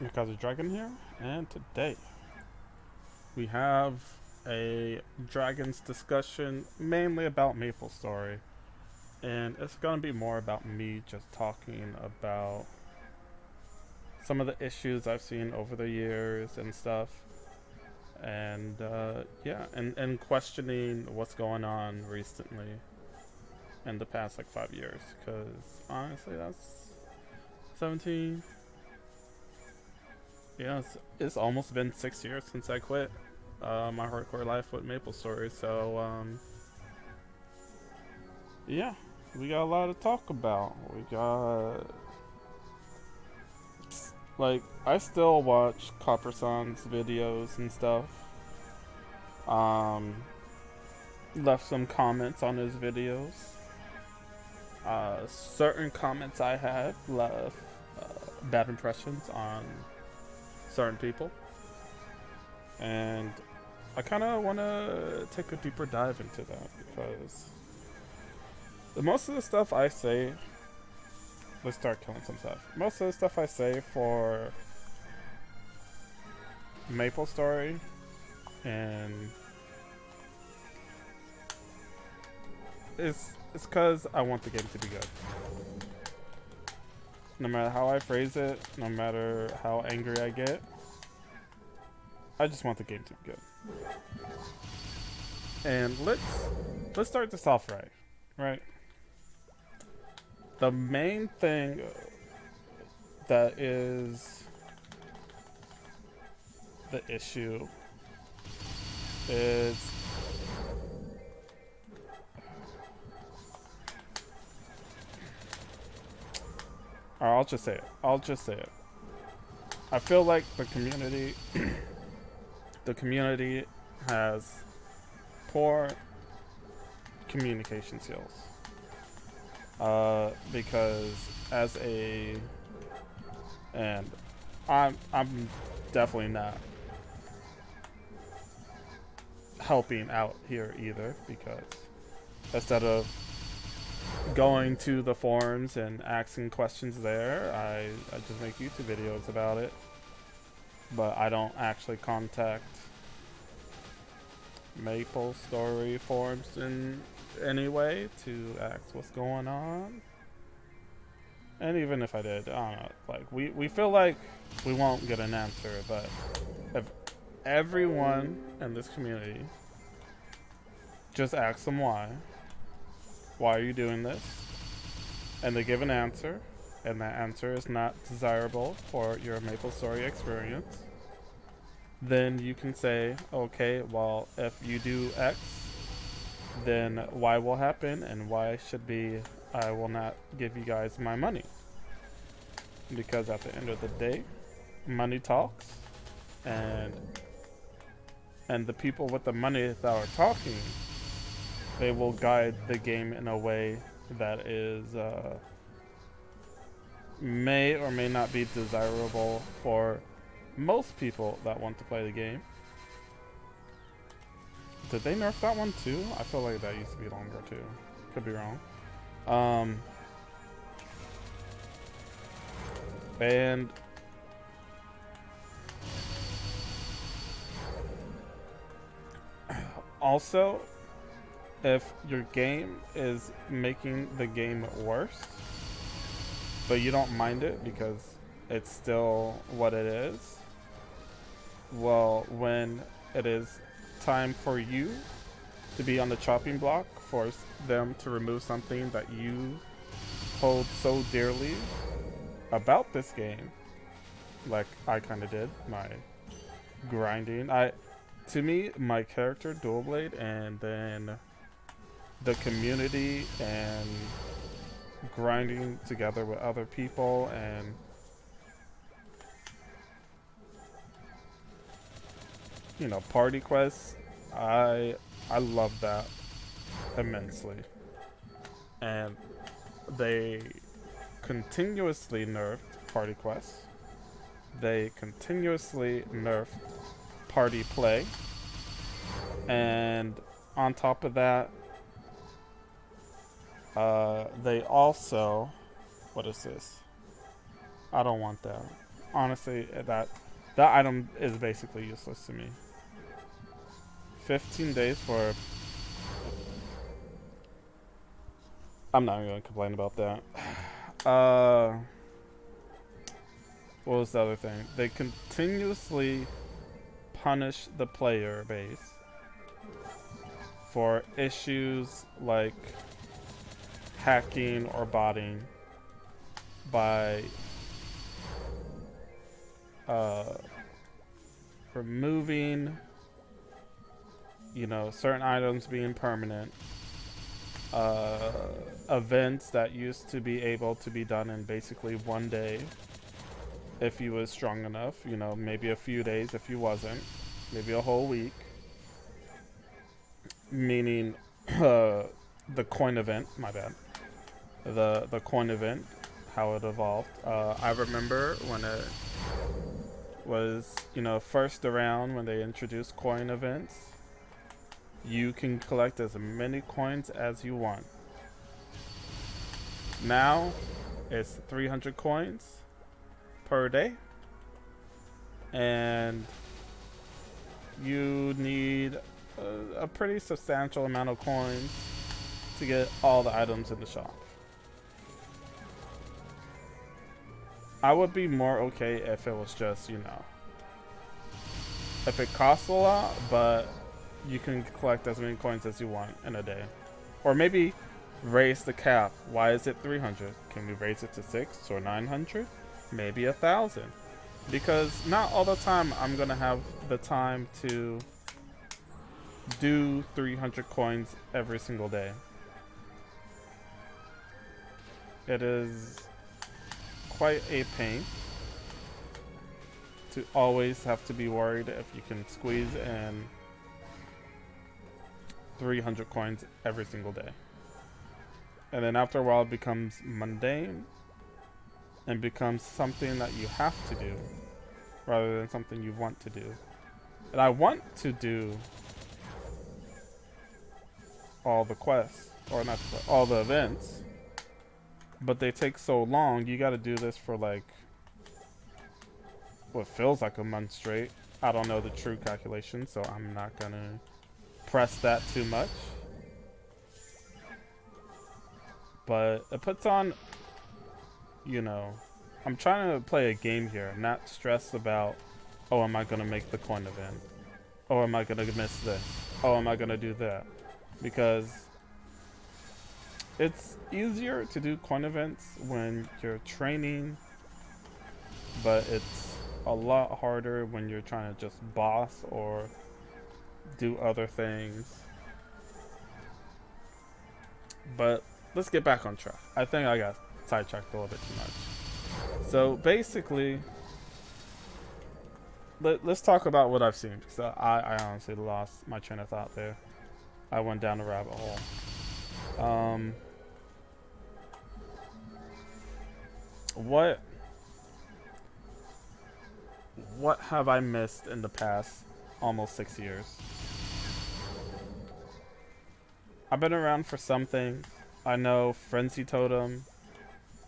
Mckaiser Dragon here, and today we have a Dragons discussion mainly about MapleStory, and it's gonna be more about me just talking about some of the issues I've seen over the years and stuff, and yeah, and questioning what's going on recently in the past like 5 years, because honestly, that's 17. Yeah, it's almost been 6 years since I quit my hardcore life with MapleStory. So yeah, we got a lot to talk about. We got like I still watch Copper Song's videos and stuff. Um, Left some comments on his videos. Certain comments I had left bad impressions on certain people, and I kind of want to take a deeper dive into that because most of the stuff I say, let's start killing some stuff. Most of the stuff I say for MapleStory and it's because I want the game to be good. No matter how I phrase it, no matter how angry I get, I just want the game to be good. And let's start this off right. Right. The main thing that is the issue is or I'll just say it. I'll just say it. I feel like the community has poor communication skills. Because as a, and I'm definitely not helping out here either because instead of going to the forums and asking questions there, I just make YouTube videos about it. But I don't actually contact MapleStory forums in any way to ask what's going on. And even if I did, I don't know. Like we feel like we won't get an answer, but if everyone in this community just asks them why are you doing this? And they give an answer, and that answer is not desirable for your MapleStory experience, then you can say, okay, well, if you do X, then Y will happen, and Y should be I will not give you guys my money. Because at the end of the day, money talks, and the people with the money that are talking, they will guide the game in a way that is may or may not be desirable for most people that want to play the game. Did they nerf that one too? I feel like that used to be longer too. Could be wrong. And also, if your game is making the game worse, but you don't mind it because it's still what it is, well, when it is time for you to be on the chopping block for them to remove something that you hold so dearly about this game, like I kind of did, my grinding. To me, my character, Dual Blade, and then the community and grinding together with other people and party quests, I love that immensely. And they continuously nerfed party quests. They continuously nerfed party play. And on top of that, they also, what is this? I don't want that. honestly, that item is basically useless to me. 15 days for... I'm not even going to complain about that. What was the other thing? They continuously punish the player base for issues like hacking or botting by removing, certain items being permanent, events that used to be able to be done in basically one day if you was strong enough, maybe a few days if you wasn't, maybe a whole week, meaning the coin event, my bad, the coin event, how it evolved. I remember when it was, first around when they introduced coin events, you can collect as many coins as you want. Now, it's 300 coins per day, and you need a pretty substantial amount of coins to get all the items in the shop. I would be more okay if it was just, if it costs a lot, but you can collect as many coins as you want in a day. Or maybe raise the cap. Why is it 300? Can we raise it to 6 or 900? Maybe 1,000. Because not all the time I'm going to have the time to do 300 coins every single day. It is quite a pain to always have to be worried if you can squeeze in 300 coins every single day. And then after a while it becomes mundane and becomes something that you have to do rather than something you want to do. And I want to do all the quests, or not the quests, all the events, but they take so long. You got to do this for like what feels like a month straight. I don't know the true calculation, so I'm not gonna press that too much. But it puts on, I'm trying to play a game here, not stress about, oh, am I gonna make the coin event? Oh, am I gonna miss this? Oh, am I gonna do that? Because it's easier to do coin events when you're training, but it's a lot harder when you're trying to just boss or do other things. But let's get back on track. I think I got sidetracked a little bit too much. So basically, let's talk about what I've seen, because I honestly lost my train of thought there. I went down a rabbit hole. What have I missed in the past almost 6 years? I've been around for some things. I know Frenzy Totem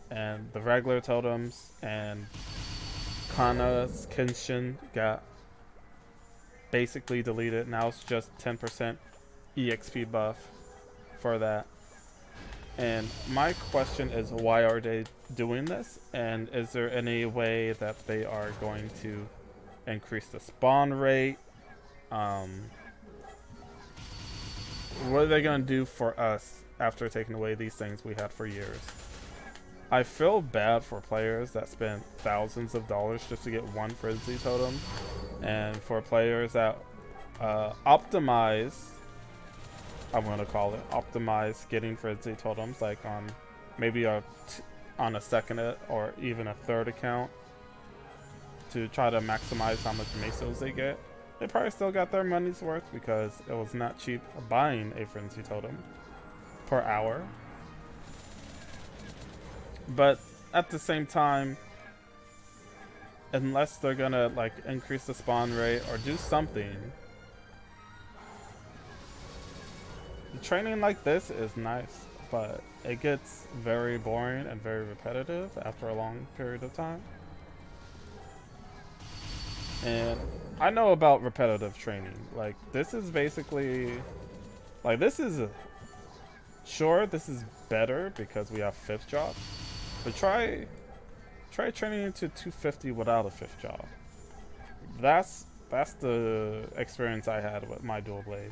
and the regular totems and Kana's Kenshin got basically deleted. Now it's just 10% EXP buff for that. And my question is, why are they doing this? And is there any way that they are going to increase the spawn rate? What are they going to do for us after taking away these things we had for years? I feel bad for players that spend thousands of dollars just to get one Frenzy Totem, and for players that optimize, I'm going to call it, optimize getting Frenzy Totems, like on maybe on a second or even a third account to try to maximize how much mesos they get. They probably still got their money's worth because it was not cheap buying a Frenzy Totem per hour. But at the same time, unless they're gonna like increase the spawn rate or do something, training like this is nice, but it gets very boring and very repetitive after a long period of time. And I know about repetitive training. Like, this is basically, like, this is, sure, this is better because we have 5th job, but try training into 250 without a 5th job. That's the experience I had with my dual blade.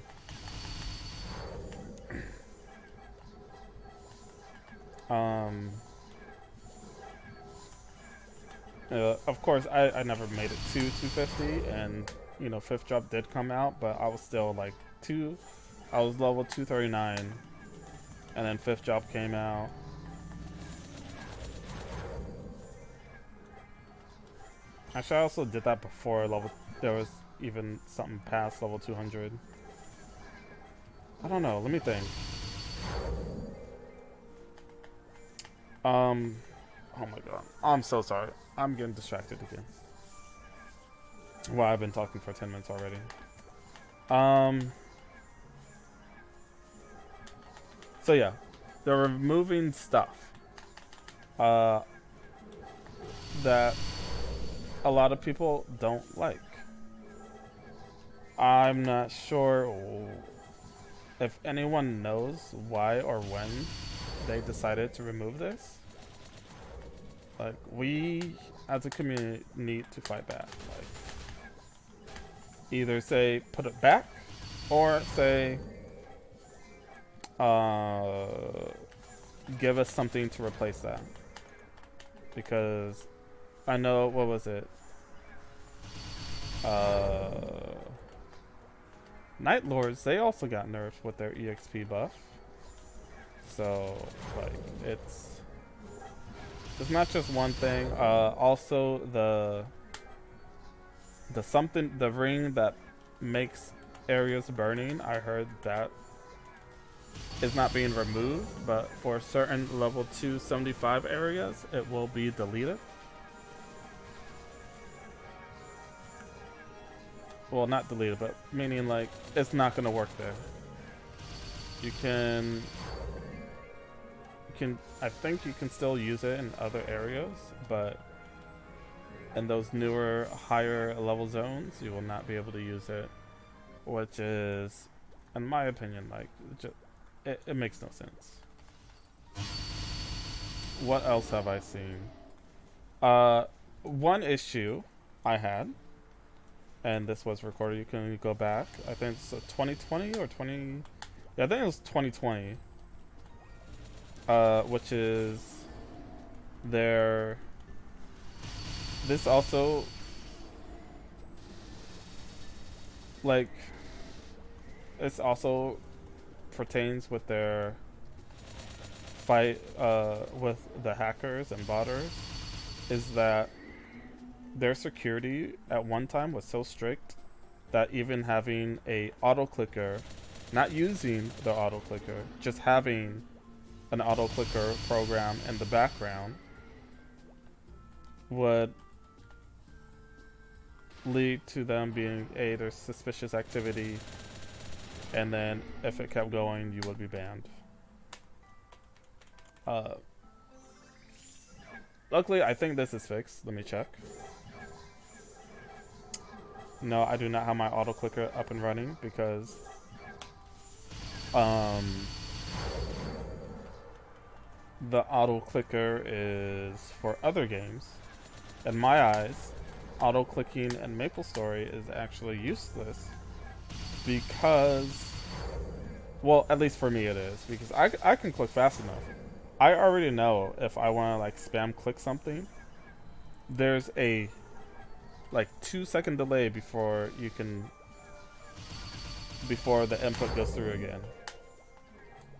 Um, of course, I never made it to 250, and you know, 5th job did come out, but I was still like I was level 239, and then 5th job came out. Actually, I also did that before level. There was even something past level 200. I don't know. Let me think. Oh my god. I'm so sorry. I'm getting distracted again. Well, I've been talking for 10 minutes already. So yeah, they're removing stuff. That a lot of people don't like. I'm not sure if anyone knows why or when they decided to remove this. Like, we as a community need to fight back. Like, either say put it back, or say give us something to replace that. Because I know, what was it? Night Lords, they also got nerfed with their EXP buff. So, like, it's not just one thing. Also, the ring that makes areas burning, I heard that is not being removed, but for certain level 275 areas, it will be deleted. Well, not deleted, but meaning like it's not going to work there. You can, I think you can still use it in other areas, but in those newer, higher level zones, you will not be able to use it, which is, in my opinion, like, it makes no sense. What else have I seen? One issue I had, and this was recorded, you can go back, I think it's 2020 or 20, yeah, I think it was 2020, which is this also, like, this also pertains with their fight with the hackers and botters, is that their security at one time was so strict that even having a auto clicker, not using the auto clicker, just having an auto clicker program in the background would lead to them being there's suspicious activity, and then if it kept going, you would be banned. Luckily, I think this is fixed. Let me check. No, I do not have my auto clicker up and running because the auto clicker is for other games. In my eyes, auto clicking in MapleStory is actually useless because, well, at least for me it is, because I can click fast enough. I already know if I want to like spam click something, there's a like 2-second delay before the input goes through again.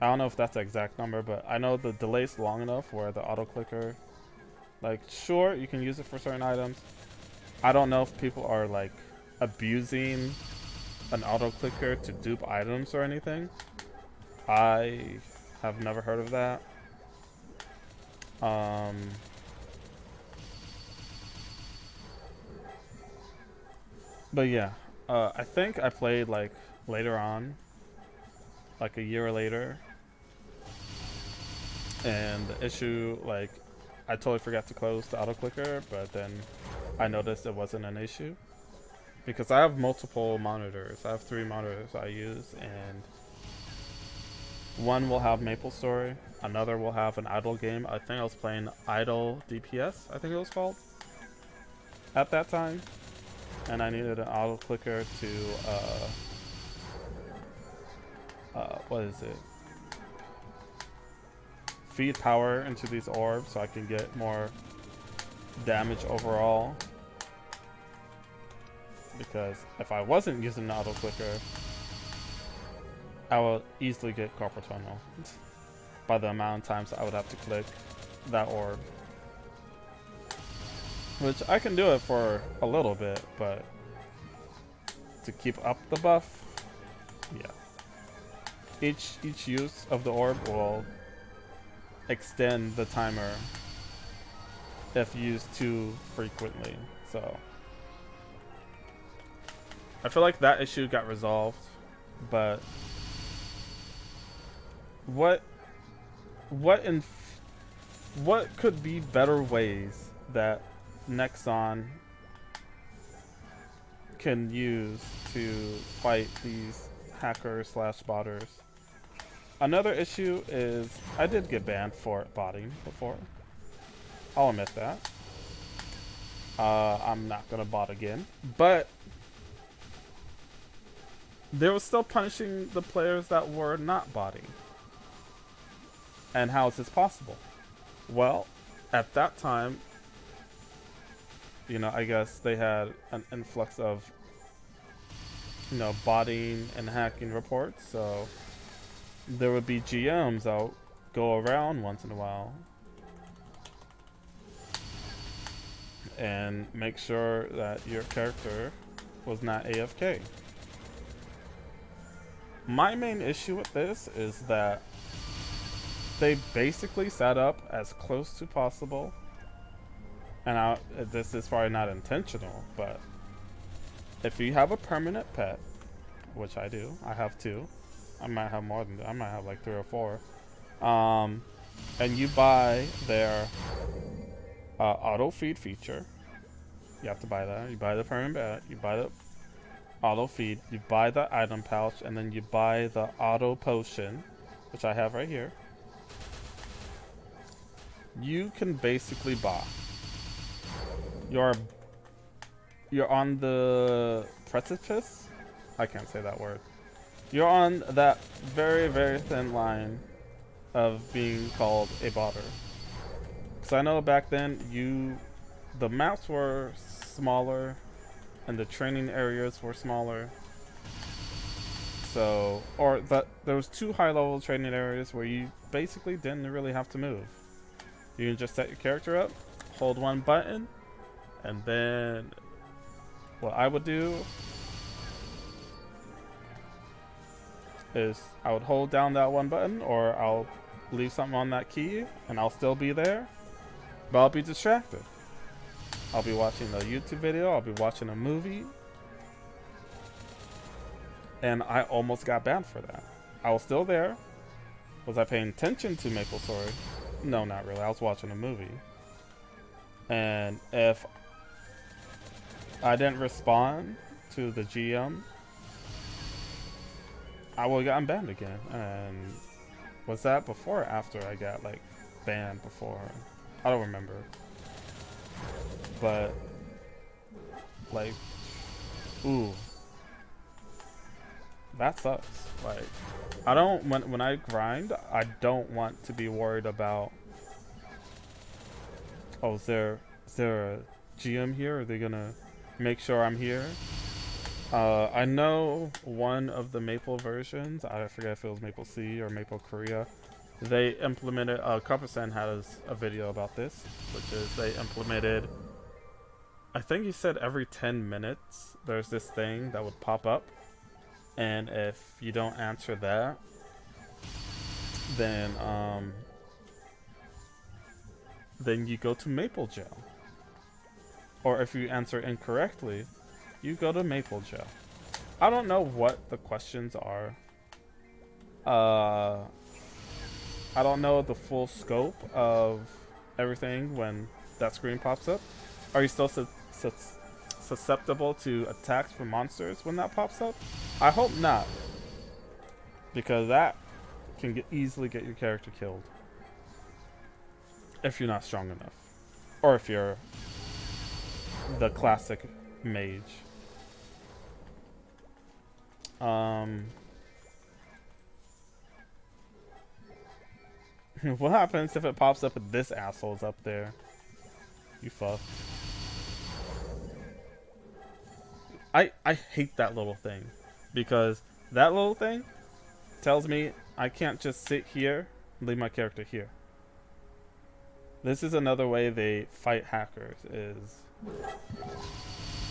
I don't know if that's the exact number, but I know the delay's long enough where the auto clicker, like, sure, you can use it for certain items. I don't know if people are like abusing an auto clicker to dupe items or anything. I have never heard of that. But yeah, I think I played like later on, like a year later, and the issue, like, I totally forgot to close the auto clicker, but then I noticed it wasn't an issue. because I have multiple monitors. I have 3 monitors I use, and one will have MapleStory, another will have an idle game. I think I was playing Idle DPS, I think it was called, at that time. And I needed an auto clicker to, what is it? Feed power into these orbs so I can get more damage overall. Because if I wasn't using the auto clicker, I would easily get carpal tunnel by the amount of times I would have to click that orb. Which I can do it for a little bit, but to keep up the buff, yeah. Each use of the orb will extend the timer if used too frequently. So I feel like that issue got resolved, but what could be better ways that Nexon can use to fight these hackers slash botters? Another issue is I did get banned for botting before. I'll admit that. I'm not gonna bot again, but they were still punishing the players that were not botting. And how is this possible? Well, at that time, you know, I guess they had an influx of, you know, botting and hacking reports, so there would be GMs that would go around once in a while and make sure that your character was not AFK. My main issue with this is that they basically set up as close to possible, and this is probably not intentional, but if you have a permanent pet, which I do, I have 2, I might have more than that, I might have like 3 or 4, and you buy their auto feed feature, you have to buy that. You buy the permanent pet, you buy the auto feed, you buy the item pouch, and then you buy the auto potion, which I have right here. You can basically bot. You're on the precipice? I can't say that word. You're on that very, very thin line of being called a botter. Because I know back then the maps were smaller and the training areas were smaller. So, there was 2 high-level training areas where you basically didn't really have to move. You can just set your character up, hold one button, and then what I would do is I would hold down that one button, or I'll leave something on that key and I'll still be there, but I'll be distracted. I'll be watching a YouTube video, I'll be watching a movie, and I almost got banned for that. I was still there. Was I paying attention to MapleStory? No, not really. I was watching a movie. And if I didn't respond to the GM, I would have gotten banned again. And was that before or after I got like banned before? I don't remember. But like, ooh, that sucks. Like, I don't, when I grind, I don't want to be worried about, oh, is there a GM here? Are they gonna make sure I'm here? I know one of the Maple versions, I forget if it was Maple C or Maple Korea, they implemented, Copperson has a video about this, which is they implemented, I think he said every 10 minutes there's this thing that would pop up, and if you don't answer that, then you go to Maple Jail. Or if you answer incorrectly, you go to Maple Jail. I don't know what the questions are. I don't know the full scope of everything when that screen pops up. Are you still susceptible to attacks from monsters when that pops up? I hope not, because that can easily get your character killed if you're not strong enough, or if you're the classic mage. What happens if it pops up and this asshole's up there? You fucked. I hate that little thing, because that little thing tells me I can't just sit here and leave my character here. This is another way they fight hackers,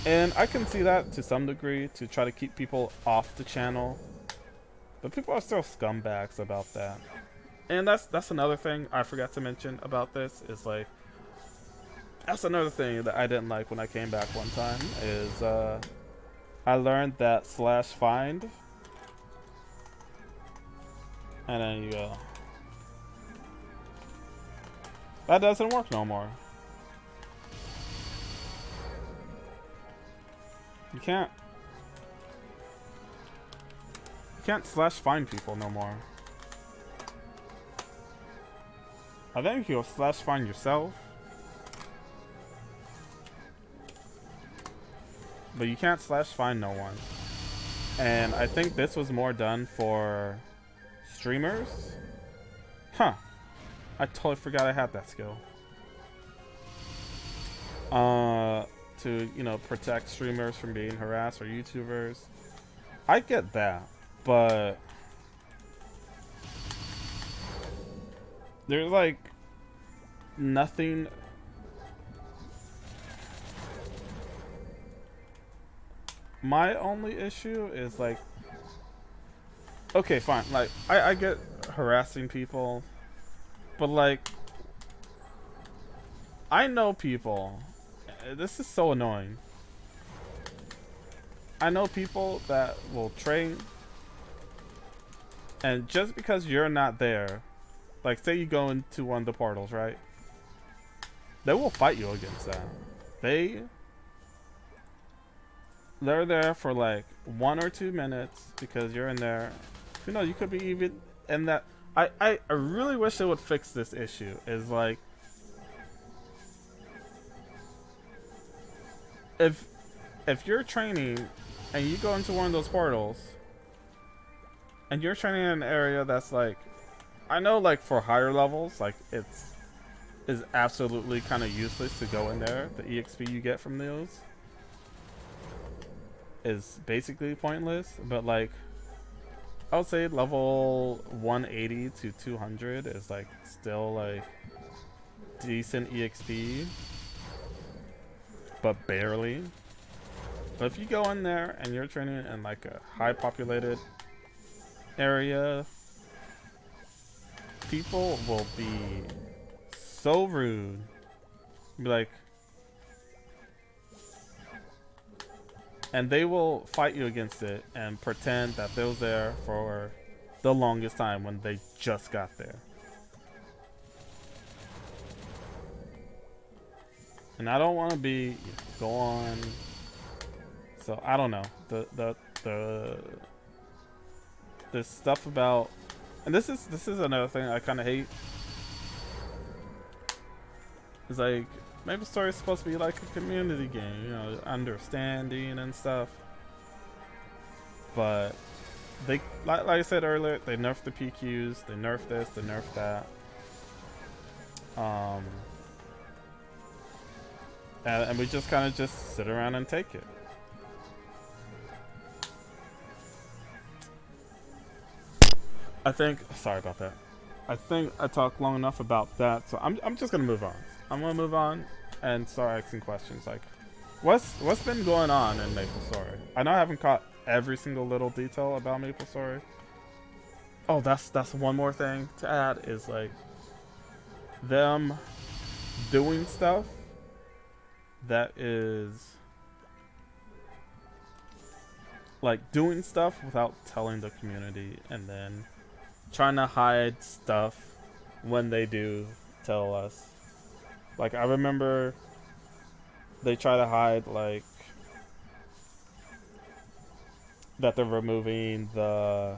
and I can see that to some degree, to try to keep people off the channel, but people are still scumbags about that. And that's another thing I forgot to mention about this, is like, that's another thing that I didn't like when I came back one time, is I learned that /find, and then you go, that doesn't work no more. You can't /find people no more. I think you'll /find yourself, but you can't /find no one. And I think this was more done for streamers. Huh. I totally forgot I had that skill. To, you know, protect streamers from being harassed, or YouTubers. I get that, but there's like nothing. My only issue is like, okay, fine, like I get harassing people, but like, I know people, this is so annoying, I know people that will train, and just because you're not there, like say you go into one of the portals, right? They will fight you against that. They're there for like 1 or 2 minutes because you're in there. You know, you could be even in that. I really wish they would fix this issue. Is like, if you're training and you go into one of those portals and you're training in an area that's like, I know like for higher levels, like is absolutely kind of useless to go in there. The EXP you get from those is basically pointless, but like I would say level 180 to 200 is like still like decent EXP, but barely. But if you go in there and you're training in like a high populated area, people will be so rude. Be like, and they will fight you against it and pretend that they was there for the longest time when they just got there. And I don't want to be go on. So I don't know the stuff about, and this is another thing I kind of hate. It's like, MapleStory is supposed to be like a community game, you know, understanding and stuff. But they, like I said earlier, they nerfed the PQs, they nerfed this, they nerfed that. And we just kind of just sit around and take it. I think, sorry about that. I think I talked long enough about that, so I'm just gonna move on. I'm gonna move on and start asking questions like, what's been going on in MapleStory? I know I haven't caught every single little detail about MapleStory. Oh, that's one more thing to add, is like them doing stuff that is like doing stuff without telling the community, and then trying to hide stuff when they do tell us. Like, I remember they try to hide like that they're removing the.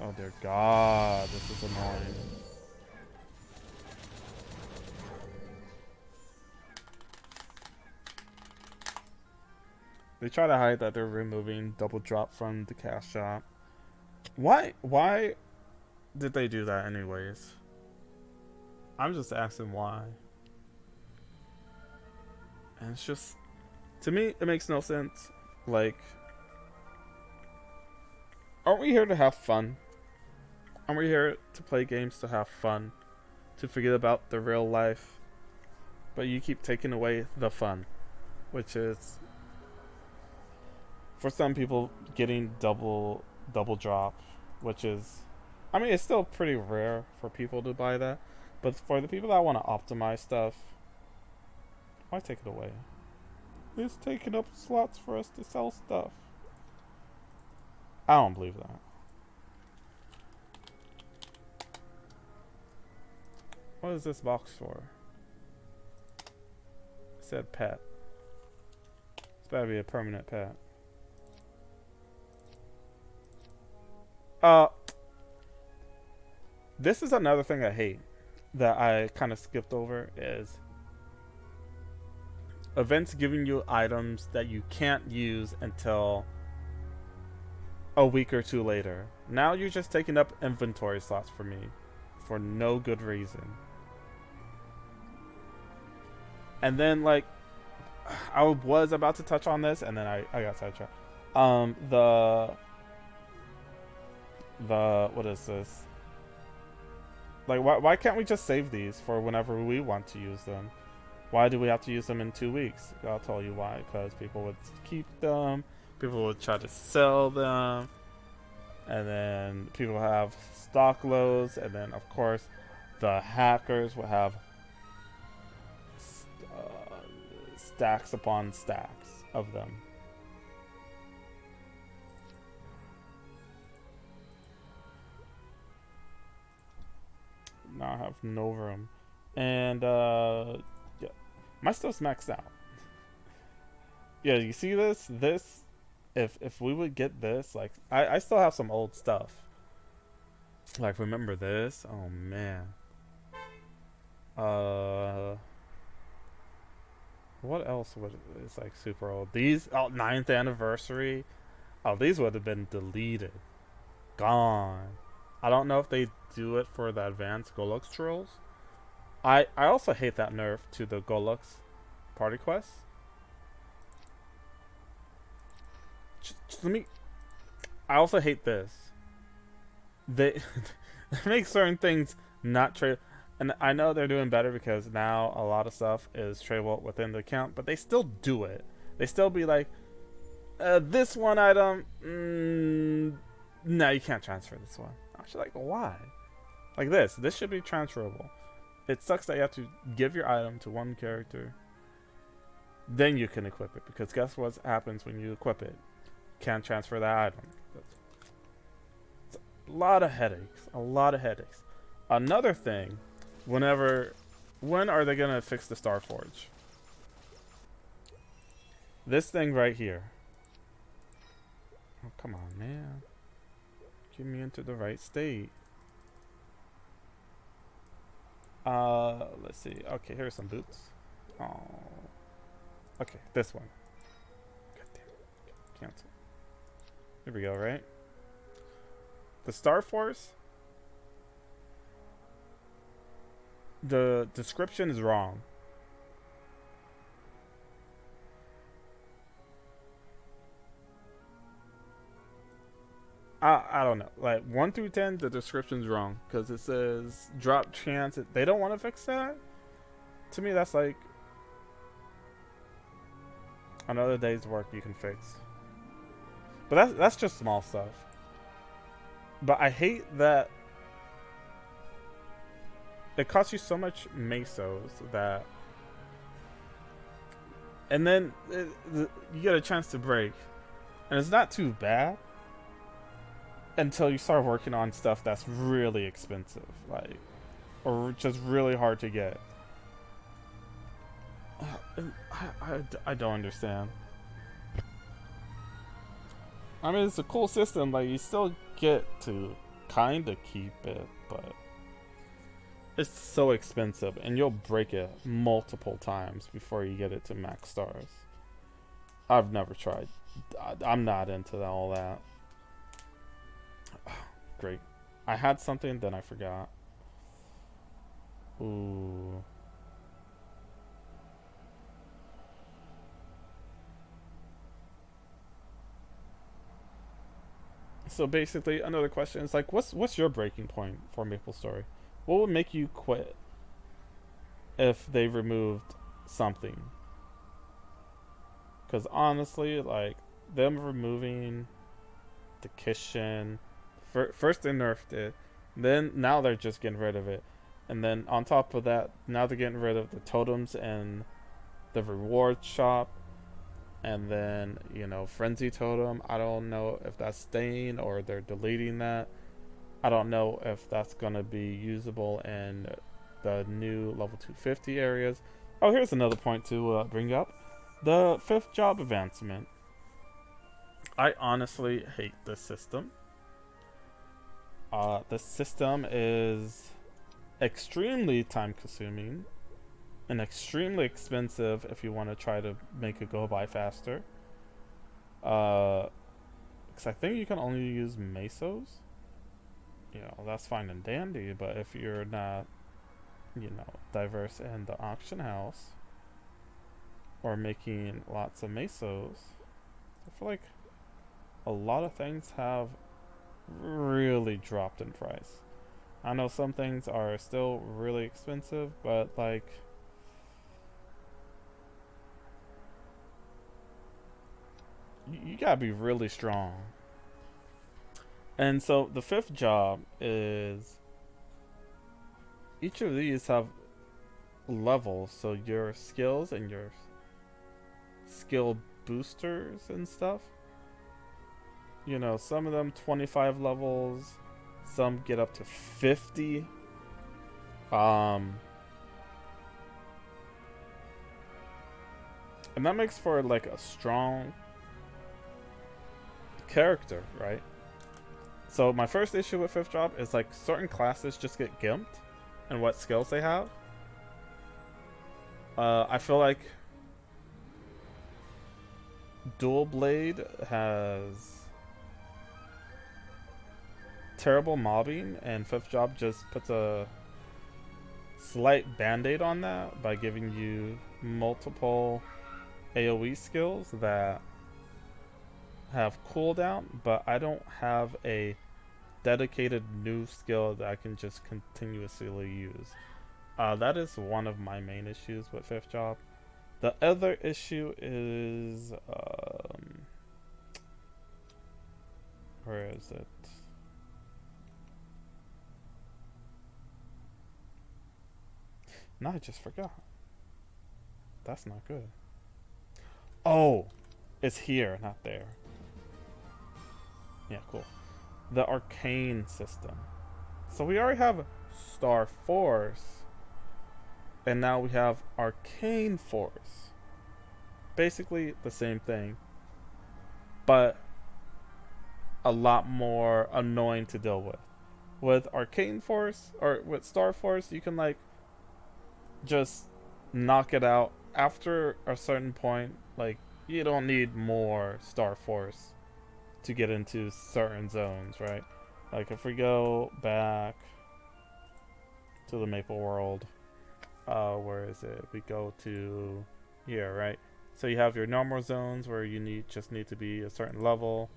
Oh dear God, this is annoying. They try to hide that they're removing double drop from the cash shop. Why did they do that anyways? I'm just asking why. And it's just, to me, it makes no sense. Like, aren't we here to have fun? Aren't we here to play games to have fun? To forget about the real life? But you keep taking away the fun. Which is, for some people, getting double drop. Which is, I mean, it's still pretty rare for people to buy that. But for the people that want to optimize stuff, why take it away? It's taking up slots for us to sell stuff. I don't believe that. What is this box for? It said pet. It's better be a permanent pet. This is another thing I hate that I kind of skipped over is events giving you items that you can't use until a week or two later. Now you're just taking up inventory slots for me for no good reason. And then, like, I was about to touch on this, and then I got sidetracked. The what is this? Like, why can't we just save these for whenever we want to use them? Why do we have to use them in 2 weeks? I'll tell you why. Because people would keep them, people would try to sell them, and then people have stock loads, and then of course the hackers will have stacks upon stacks of them. Now I have no room, and yeah, my stuff's maxed out. Yeah, you see this? If we would get this, like, I still have some old stuff. Like, remember this? Oh man. What else is like super old? These, 9th anniversary. Oh, these would have been deleted, gone. I don't know if they do it for the advanced Golux trolls. I also hate that nerf to the Golux party quests. Just let me. I also hate this. They make certain things not trade, and I know they're doing better because now a lot of stuff is tradable within the account, but they still do it. They still be like, this one item, no, you can't transfer this one. I'm just like, why? Like this should be transferable. It sucks that you have to give your item to one character, then you can equip it, because guess what happens when you equip it? Can't transfer that item. It's a lot of headaches. A lot of headaches. Another thing, when are they gonna fix the Starforge? This thing right here. Oh, come on, man. Get me into the right state. Let's see. Okay, here's some boots. Oh. Okay, this one. God damn it. Cancel. Here we go, right? The Star Force. The description is wrong. I don't know. Like 1 through 10, the description's wrong because it says drop chance. They don't want to fix that. To me, that's like another day's work you can fix. But that's just small stuff. But I hate that it costs you so much mesos that, and then you get a chance to break, and it's not too bad until you start working on stuff that's really expensive. Like, or just really hard to get. I don't understand. I mean, it's a cool system. Like, you still get to kind of keep it, but it's so expensive, and you'll break it multiple times before you get it to max stars. I've never tried. I'm not into all that. Great. I had something, then I forgot. Ooh. So basically, another question is like, what's your breaking point for MapleStory? What would make you quit if they removed something? Because honestly, like them removing the kitchen, first they nerfed it, then now they're just getting rid of it, and then on top of that, now they're getting rid of the totems and the reward shop, and then frenzy totem. I don't know if that's staying or they're deleting that. I don't know if that's gonna be usable in the new level 250 areas. Oh, here's another point to bring up: the 5th job advancement. I honestly hate this system. The system is extremely time consuming and extremely expensive if you want to try to make it go by faster. Because I think you can only use mesos. That's fine and dandy, but if you're not, diverse in the auction house or making lots of mesos, I feel like a lot of things have really dropped in price. I know some things are still really expensive, but like you gotta be really strong. And so the 5th job is each of these have levels, so your skills and your skill boosters and stuff. Some of them 25 levels, some get up to 50. And that makes for like a strong character, right? So my first issue with 5th job is like certain classes just get gimped and what skills they have. I feel like Dual Blade has terrible mobbing, and 5th job just puts a slight band-aid on that by giving you multiple AoE skills that have cooldown, but I don't have a dedicated new skill that I can just continuously use. That is one of my main issues with 5th job. The other issue is where is it? No, I just forgot. That's not good. Oh, it's here, not there. Yeah, cool. The arcane system. So we already have Star Force, and now we have Arcane Force. Basically the same thing, but a lot more annoying to deal with. With Arcane Force, or with Star Force, you can like just knock it out after a certain point. Like, you don't need more Star Force to get into certain zones, right? Like if we go back to the Maple World, where is it? We go to here, right? So you have your normal zones where you just need to be a certain level.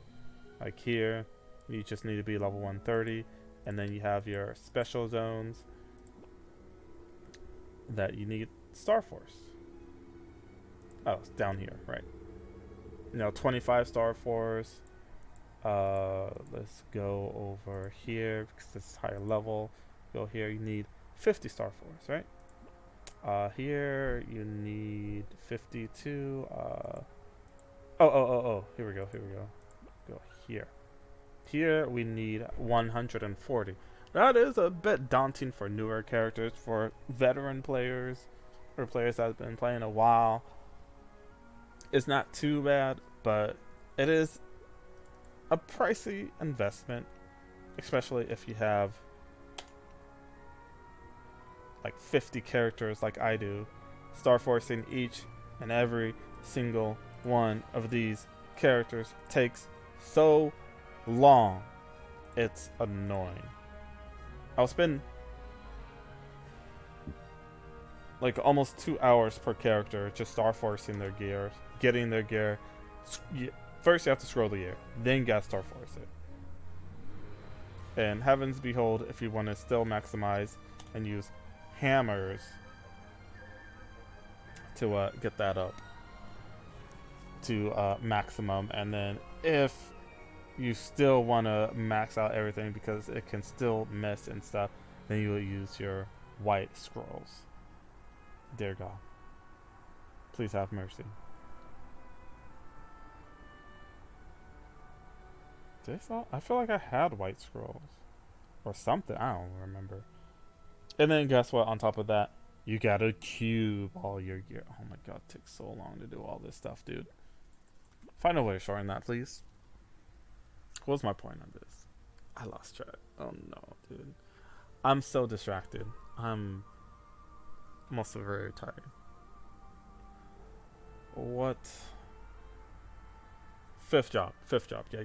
Like here, you just need to be level 130, and then you have your special zones that you need Star Force. Oh, it's down here, right? 25 Star Force. Let's go over here because this is higher level. Go here, you need 50 Star Force, right? Here you need 52. Here we go. Go here. Here we need 140. That is a bit daunting for newer characters. For veteran players or players that have been playing a while, it's not too bad, but it is a pricey investment, especially if you have like 50 characters like I do, star forcing each and every single one of these characters takes so long. It's annoying. I'll spend like almost 2 hours per character just star forcing their gear, getting their gear. First you have to scroll the gear, then you gotta star force it. And heavens behold, if you want to still maximize and use hammers to get that up to maximum, and then if you still want to max out everything because it can still miss and stuff, then you will use your white scrolls. Dear God, please have mercy. I feel like I had white scrolls or something. I don't remember. And then guess what? On top of that, you gotta cube all your gear. Oh my God, it takes so long to do all this stuff, dude. Find a way of showing that, please. What was my point on this? I lost track. Oh no, dude. I'm so distracted. I'm also very tired. What? Fifth job. Yeah.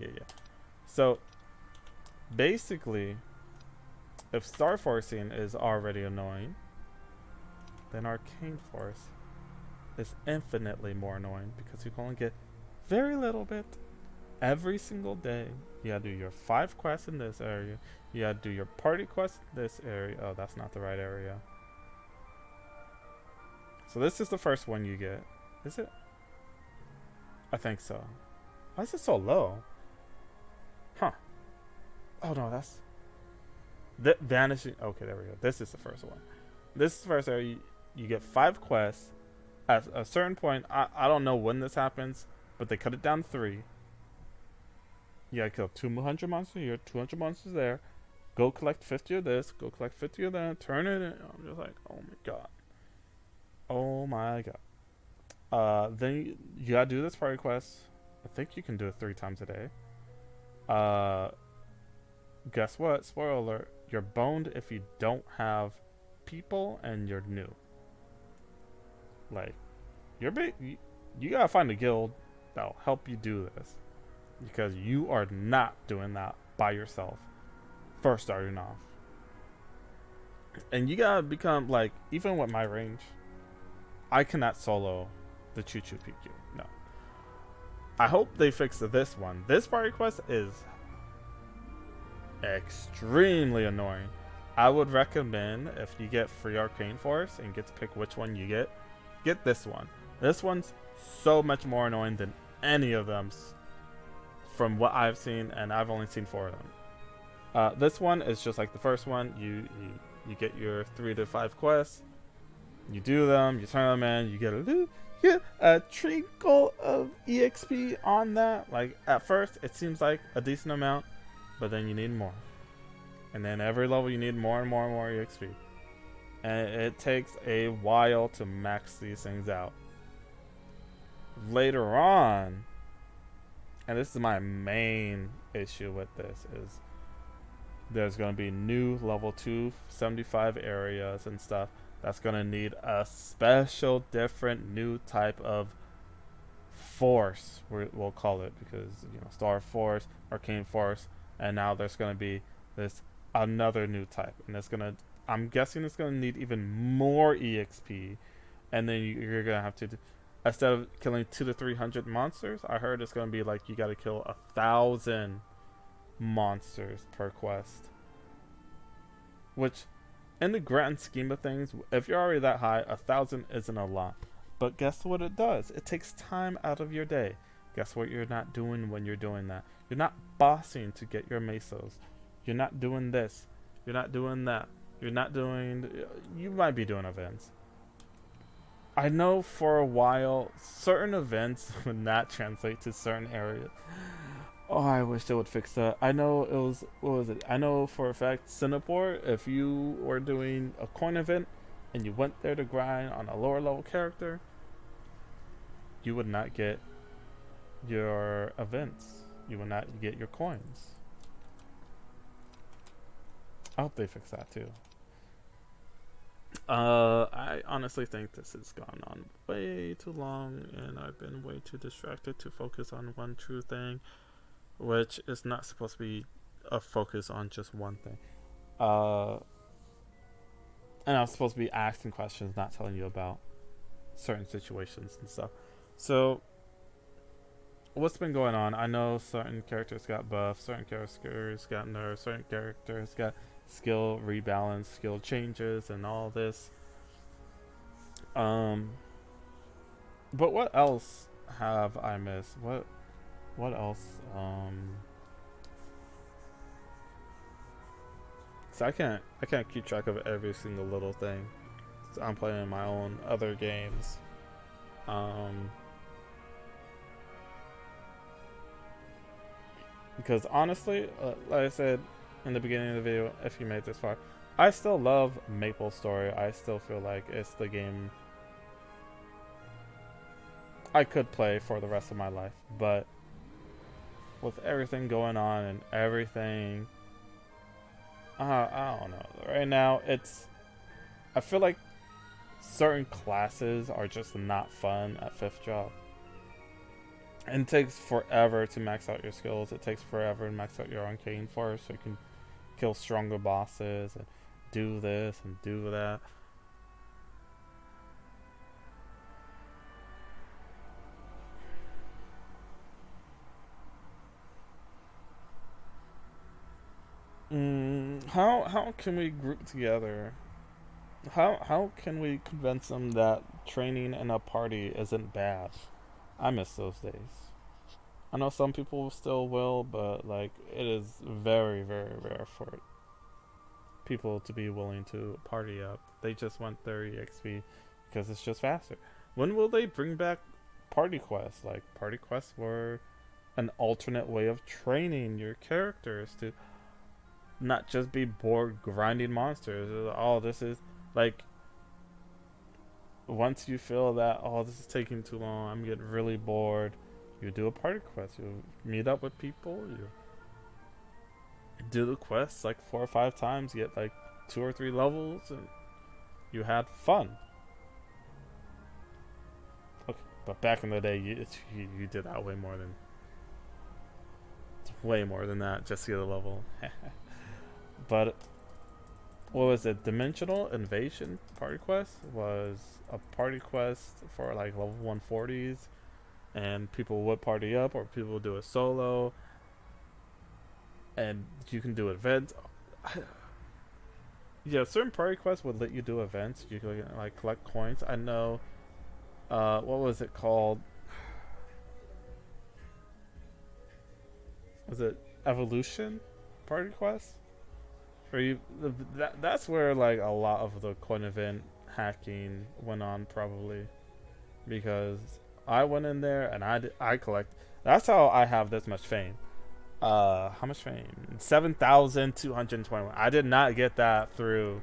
So, basically, if Star Forcing is already annoying, then Arcane Force is infinitely more annoying because you can only get very little bit every single day. You gotta do your 5 quests in this area. You gotta do your party quest in this area. Oh, that's not the right area. So this is the first one you get. Is it? I think so. Why is it so low? Huh. Oh no, that's... Vanishing... Okay, there we go. This is the first one. This is the first area. You get 5 quests. At a certain point, I don't know when this happens, but they cut it down to 3. You gotta kill 200 monsters here, 200 monsters there. Go collect 50 of this, go collect 50 of that, turn it in. I'm just like, oh my God. Oh my God. Then you gotta do this party quest. I think you can do it 3 times a day. Guess what? Spoiler alert. You're boned if you don't have people and you're new. Like, you gotta find a guild that'll help you do this. Because you are not doing that by yourself. First starting off. And you gotta become, like, even with my range, I cannot solo the Choo Choo PQ. No. I hope they fix this one. This party quest is extremely annoying. I would recommend, if you get free Arcane Force and get to pick which one you get this one. This one's so much more annoying than any of them from what I've seen, and I've only seen 4 of them. This one is just like the first one. You get your 3 to 5 quests. You do them. You turn them in. You get a trickle of EXP on that. Like, at first, it seems like a decent amount, but then you need more. And then every level, you need more and more and more EXP. And it takes a while to max these things out. Later on, and this is my main issue with this, is there's going to be new level 275 areas and stuff that's going to need a special different new type of force, we'll call it, because Star Force, Arcane Force, and now there's going to be this another new type, and I'm guessing it's going to need even more EXP, and then you're going to have to instead of killing 200 to 300 monsters, I heard it's going to be like you got to kill 1,000 monsters per quest. Which, in the grand scheme of things, if you're already that high, 1,000 isn't a lot. But guess what it does? It takes time out of your day. Guess what you're not doing when you're doing that? You're not bossing to get your mesos. You're not doing this. You're not doing that. You're not doing... You might be doing events. I know for a while, certain events would not translate to certain areas. Oh, I wish they would fix that. I know it was, what was it? I know for a fact Singapore, if you were doing a coin event and you went there to grind on a lower level character, you would not get your events. You would not get your coins. I hope they fix that too. I honestly think this has gone on way too long, and I've been way too distracted to focus on one true thing, which is not supposed to be a focus on just one thing. Uh, and I was supposed to be asking questions, not telling you about certain situations and stuff. So, what's been going on? I know certain characters got buffed, certain characters got nerfed, certain characters got skill rebalance, skill changes, and all this. Um, but what else have I missed? What else? So I can't keep track of every single little thing. So I'm playing my own other games. Um, because honestly, like I said in the beginning of the video, if you made this far, I still love maplestory. I still feel like it's the game I could play for the rest of my life. But with everything going on and everything, I don't know. Right now, I feel like certain classes are just not fun at 5th job. And it takes forever to max out your skills. It takes forever to max out your arcane force so you can kill stronger bosses and do this and do that. How can we group together? How can we convince them that training in a party isn't bad? I miss those days. I know some people still will, but like it is very very rare for people to be willing to party up. They just want their EXP because it's just faster. When will they bring back party quests? Like party quests were an alternate way of training your characters to not just be bored grinding monsters. Oh, this is like once you feel that this is taking too long, I'm getting really bored. You do a party quest. You meet up with people. You do the quests like 4 or 5 times. You get like 2 or 3 levels, and you had fun. Okay, but back in the day, you did that way more than that just to get a level. But what was it? Dimensional Invasion party quest was a party quest for like level 140s, and people would party up or people would do a solo, and you can do events. Yeah, certain party quests would let you do events. You could like collect coins. I know. What was it called? Was it Evolution party quest? Where that's where like a lot of the coin event hacking went on probably, because I went in there and I collect. That's how I have this much fame. How much fame? 7,221. I did not get that through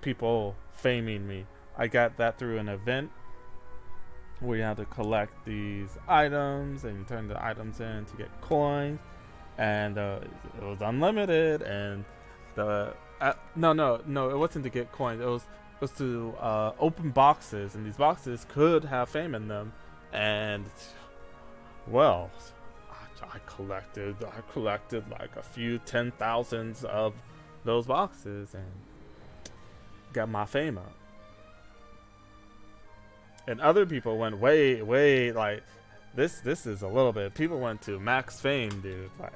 people faming me. I got that through an event where you had to collect these items and you turn the items in to get coins, and it was unlimited. And the no, it wasn't to get coins. It was to open boxes, and these boxes could have fame in them, and well, I collected like a few 10,000s of those boxes and got my fame up. And other people went way like this is a little bit. People went to max fame, dude, like,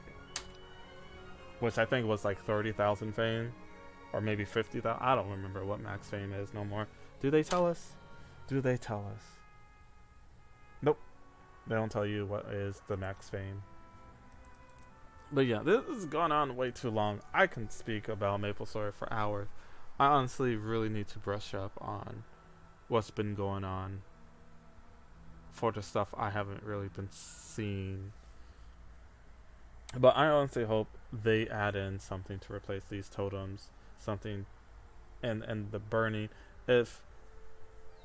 which I think was like 30,000 fame or maybe 50,000. I don't remember what max fame is no more. Do they tell us? Nope. They don't tell you what is the max fame. But yeah, this has gone on way too long. I can speak about MapleStory for hours. I honestly really need to brush up on what's been going on for the stuff I haven't really been seeing. But I honestly hope they add in something to replace these totems, something, and the burning. If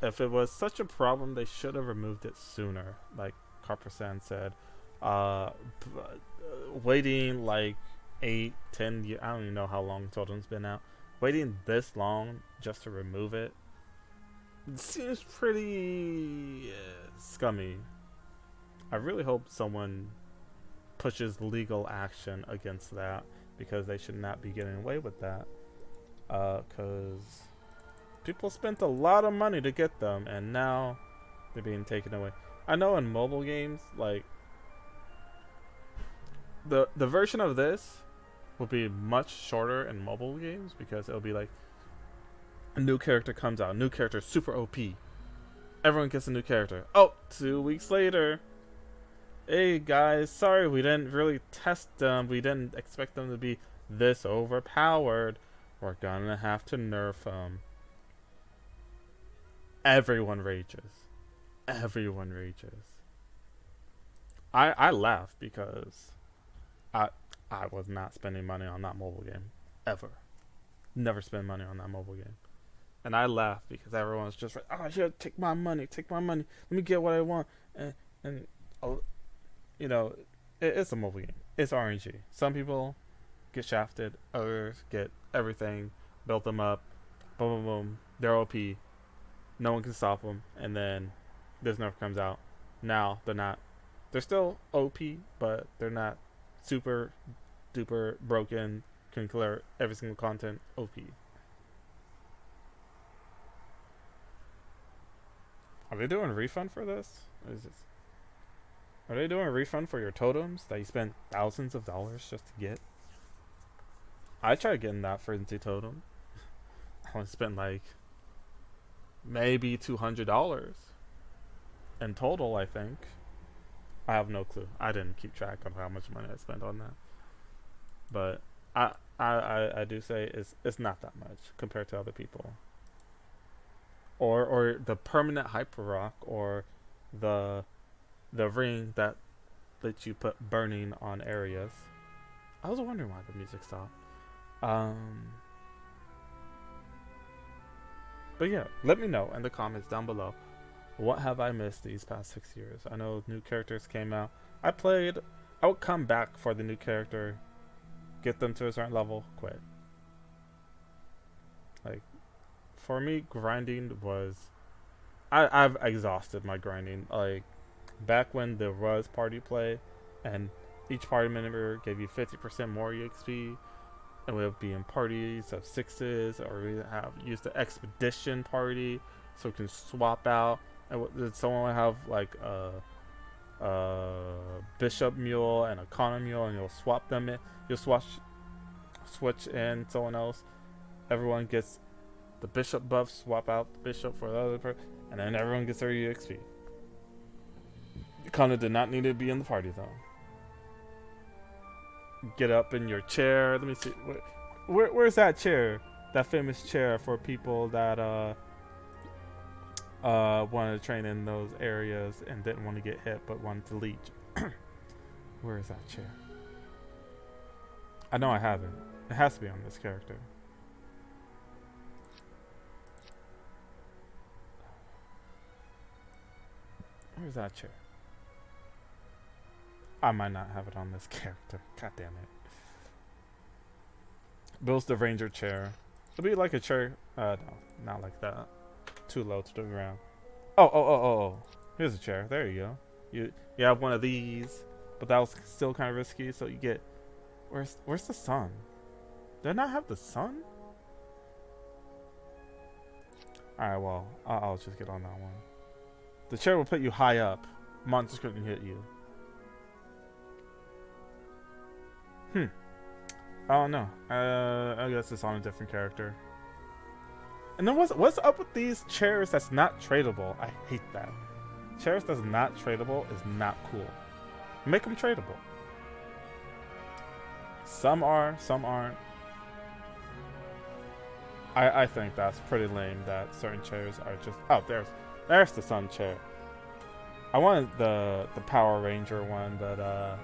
if it was such a problem, they should have removed it sooner. Like Carpersan said, uh, waiting like 8, 10 years. I don't even know how long totem's been out. Waiting this long just to remove it seems pretty scummy. I really hope someone pushes legal action against that because they should not be getting away with that. Because people spent a lot of money to get them, and now they're being taken away. I know in mobile games, like the version of this will be much shorter in mobile games because it'll be like a new character comes out, new character super OP. Everyone gets a new character. Oh, 2 weeks later, hey guys, sorry we didn't really test them. We didn't expect them to be this overpowered. We're gonna have to nerf them. Everyone rages. Everyone rages. I laugh because I I was not spending money on that mobile game ever. Never spend money on that mobile game. And I laugh because everyone's just like, oh, here, take my money, take my money. Let me get what I want. And you know, it's a mobile game. It's RNG. Some people get shafted. Others get everything, built them up, boom, boom, boom. They're OP. No one can stop them. And then this nerf comes out. Now they're not. They're still OP, but they're not super duper broken. Can clear every single content OP. Are they doing a refund for this? What is this? Are they doing a refund for your totems that you spent thousands of dollars just to get? I tried getting that frenzy totem. I only spent like maybe $200 in total, I think. I have no clue. I didn't keep track of how much money I spent on that. But I do say it's not that much compared to other people. Or the permanent hyper rock or the ring that lets you put burning on areas. I was wondering why the music stopped. But yeah, let me know in the comments down below. What have I missed these past 6 years? I know new characters came out. I would come back for the new character, get them to a certain level, quit. Like, for me, grinding was... I've exhausted my grinding. Like, back when there was party play, and each party member gave you 50% more EXP, and we would be in parties of 6s, or we have used the expedition party, so we can swap out. And someone would have like a bishop mule and a Connor mule, and you'll swap them in. You'll switch in someone else. Everyone gets the bishop buff, swap out the bishop for the other person, and then everyone gets their EXP. Connor did not need to be in the party though. Get up in your chair. Let me see. Where's that chair? That famous chair for people that wanted to train in those areas and didn't want to get hit but wanted to leech. Where is that chair? I know I have it. It has to be on this character. Where's that chair? I might not have it on this character. God damn it. Builds the ranger chair. It'll be like a chair. No, not like that. Too low to the ground. Oh. Here's a chair. There you go. You have one of these, but that was still kind of risky. So you get. Where's the sun? Did I not have the sun? All right. Well, I'll just get on that one. The chair will put you high up. Monsters couldn't hit you. I don't know. I guess it's on a different character. And then what's up with these chairs that's not tradable? I hate that. Chairs that's not tradable is not cool. Make them tradable. Some are, some aren't. I think that's pretty lame that certain chairs are just... Oh, there's the sun chair. I wanted the Power Ranger one, but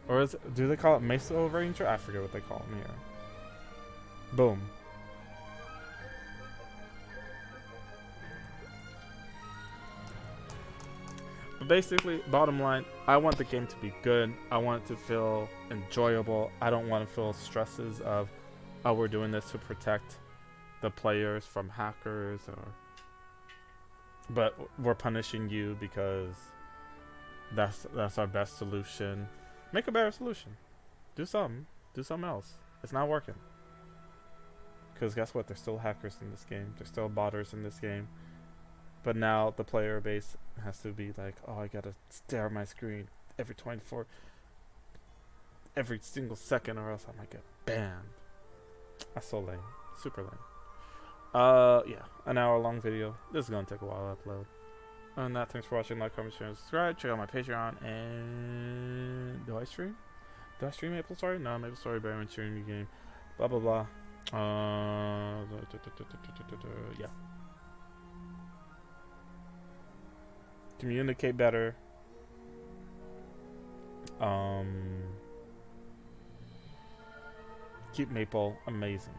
Or do they call it Mesa Ranger? I forget what they call him here. Boom. But basically, bottom line, I want the game to be good. I want it to feel enjoyable. I don't want to feel stresses of, oh, we're doing this to protect the players from hackers, but we're punishing you because that's our best solution. Make a better solution. Do something. Do something else. It's not working. Because guess what? There's still hackers in this game. There's still botters in this game. But now the player base has to be like, oh, I gotta stare at my screen every single second, or else I might get banned. That's so lame. Super lame. Yeah, an hour-long video. This is gonna take a while to upload. Other than that, thanks for watching. Like, comment, share, and subscribe. Check out my Patreon. And do I stream? Do I stream maplestory? No, maplestory, but I'm streaming the game. Blah blah blah. Yeah. Communicate better. Keep Maple amazing.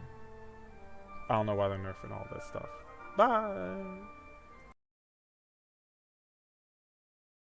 I don't know why they're nerfing all this stuff. Bye.